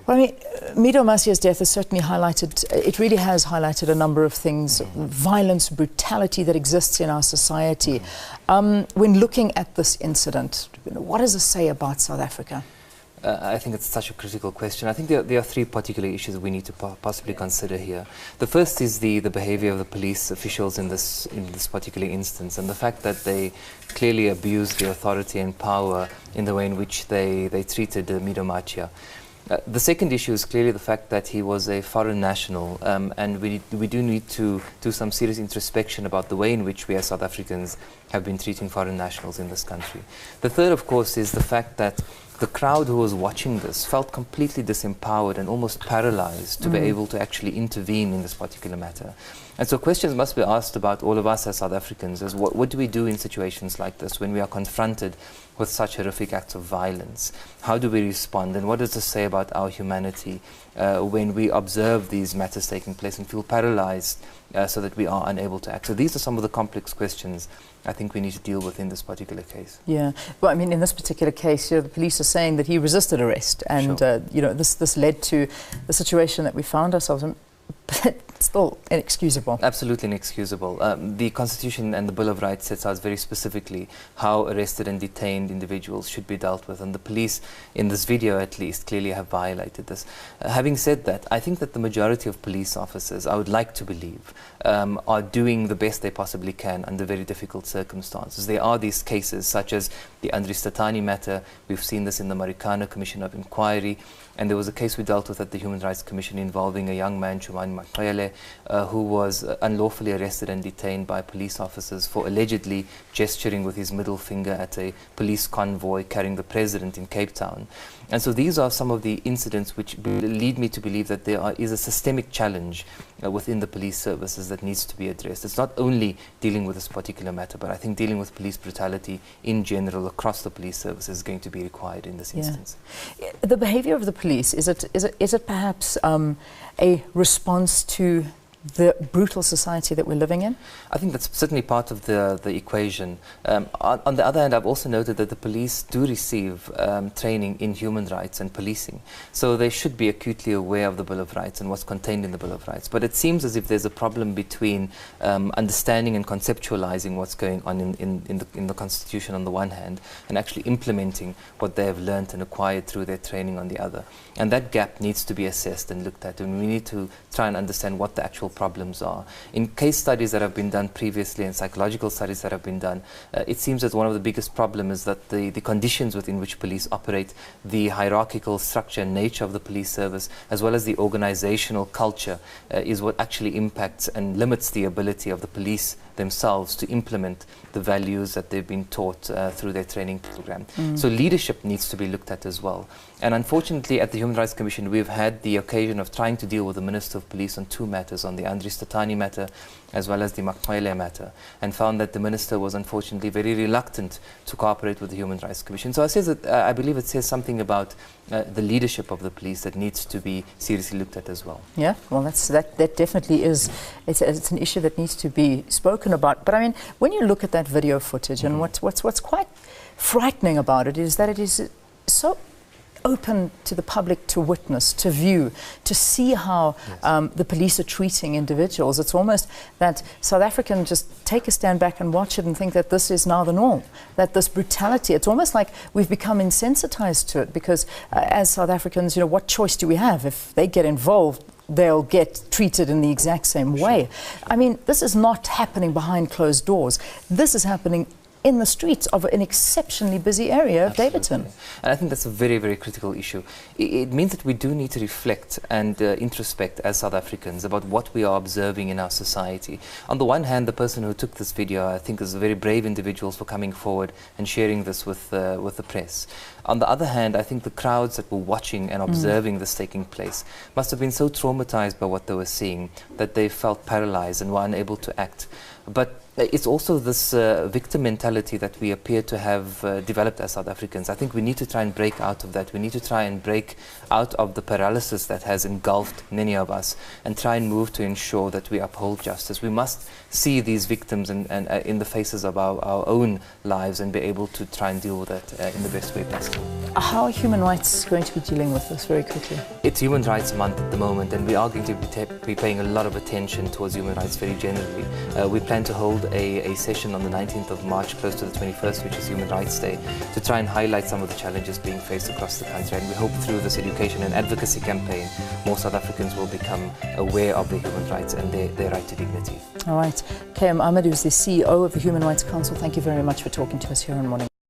Well, I mean, Mido Macia's death has certainly highlighted, it really has highlighted a number of things, violence, brutality that exists in our society. When looking at this incident, what does it say about South Africa? I think it's such a critical question. I think there are three particular issues we need to possibly consider here. The first is the behavior of the police officials in this particular instance, and the fact that they clearly abused their authority and power in the way in which they treated Mido Macia. The second issue is clearly the fact that he was a foreign national, and we do need to do some serious introspection about the way in which we as South Africans have been treating foreign nationals in this country. The third, of course, is the fact that the crowd who was watching this felt completely disempowered and almost paralyzed to be able to actually intervene in this particular matter. And so questions must be asked about all of us as South Africans, as what do we do in situations like this when we are confronted with such horrific acts of violence? How do we respond, and what does this say about our humanity when we observe these matters taking place and feel paralyzed so that we are unable to act? So these are some of the complex questions I think we need to deal with in this particular case. Yeah, well, I mean, in this particular case, the police are saying that he resisted arrest, and this led to the situation that we found ourselves in. But still inexcusable. Absolutely inexcusable. The Constitution and the Bill of Rights sets out very specifically how arrested and detained individuals should be dealt with, and the police, in this video at least, clearly have violated this. Having said that, I think that the majority of police officers, I would like to believe, are doing the best they possibly can under very difficult circumstances. There are these cases such as the Andries Tatani matter. We've seen this in the Marikana Commission of Inquiry, and there was a case we dealt with at the Human Rights Commission involving a young man, Macia, who was unlawfully arrested and detained by police officers for allegedly gesturing with his middle finger at a police convoy carrying the president in Cape Town. And so these are some of the incidents which lead me to believe that there is a systemic challenge within the police services that needs to be addressed. It's not only dealing with this particular matter, but I think dealing with police brutality in general across the police service is going to be required in this instance. The behavior of the police, is it perhaps a response to the brutal society that we're living in? I think that's certainly part of the equation. On the other hand, I've also noted that the police do receive training in human rights and policing. So they should be acutely aware of the Bill of Rights and what's contained in the Bill of Rights. But it seems as if there's a problem between understanding and conceptualizing what's going on in the Constitution on the one hand, and actually implementing what they have learnt and acquired through their training on the other. And that gap needs to be assessed and looked at, and we need to try and understand what the actual problems are. In case studies that have been done previously and psychological studies that have been done, it seems that one of the biggest problems is that the conditions within which police operate, the hierarchical structure and nature of the police service, as well as the organizational culture, is what actually impacts and limits the ability of the police themselves to implement the values that they've been taught through their training program. So leadership needs to be looked at as well. And unfortunately, at the Human Rights Commission, we've had the occasion of trying to deal with the Minister of Police on two matters, on the Andries Tatani matter as well as the Macia matter, and found that the Minister was unfortunately very reluctant to cooperate with the Human Rights Commission. So I believe it says something about the leadership of the police that needs to be seriously looked at as well. Yeah, well, that definitely is, it's an issue that needs to be spoken about. But I mean, when you look at that video footage, and what's quite frightening about it is that it is so open to the public to witness, to view, to see how the police are treating individuals. It's almost that South Africans just take a stand back and watch it and think that this is now the norm, that this brutality, it's almost like we've become insensitized to it, because as South Africans, what choice do we have? If they get involved, they'll get treated in the exact same way. I mean, this is not happening behind closed doors. This is happening in the streets of an exceptionally busy area of Davidson. And I think that's a very, very critical issue. It means that we do need to reflect and introspect as South Africans about what we are observing in our society. On the one hand, the person who took this video, I think, is a very brave individual for coming forward and sharing this with the press. On the other hand, I think the crowds that were watching and observing this taking place must have been so traumatized by what they were seeing that they felt paralyzed and were unable to act. But It's also this victim mentality that we appear to have developed as South Africans. I think we need to try and break out of that. We need to try and break out of the paralysis that has engulfed many of us and try and move to ensure that we uphold justice. We must see these victims and in the faces of our own lives and be able to try and deal with that in the best way possible. How are human rights going to be dealing with this very quickly? It's Human Rights Month at the moment, and we are going to be paying a lot of attention towards human rights very generally. We plan to hold a session on the 19th of March, close to the 21st, which is Human Rights Day, to try and highlight some of the challenges being faced across the country. And we hope through this education and advocacy campaign, more South Africans will become aware of their human rights and their right to dignity. All right. KM Ahmed, who's the CEO of the Human Rights Council, thank you very much for talking to us here on Morning.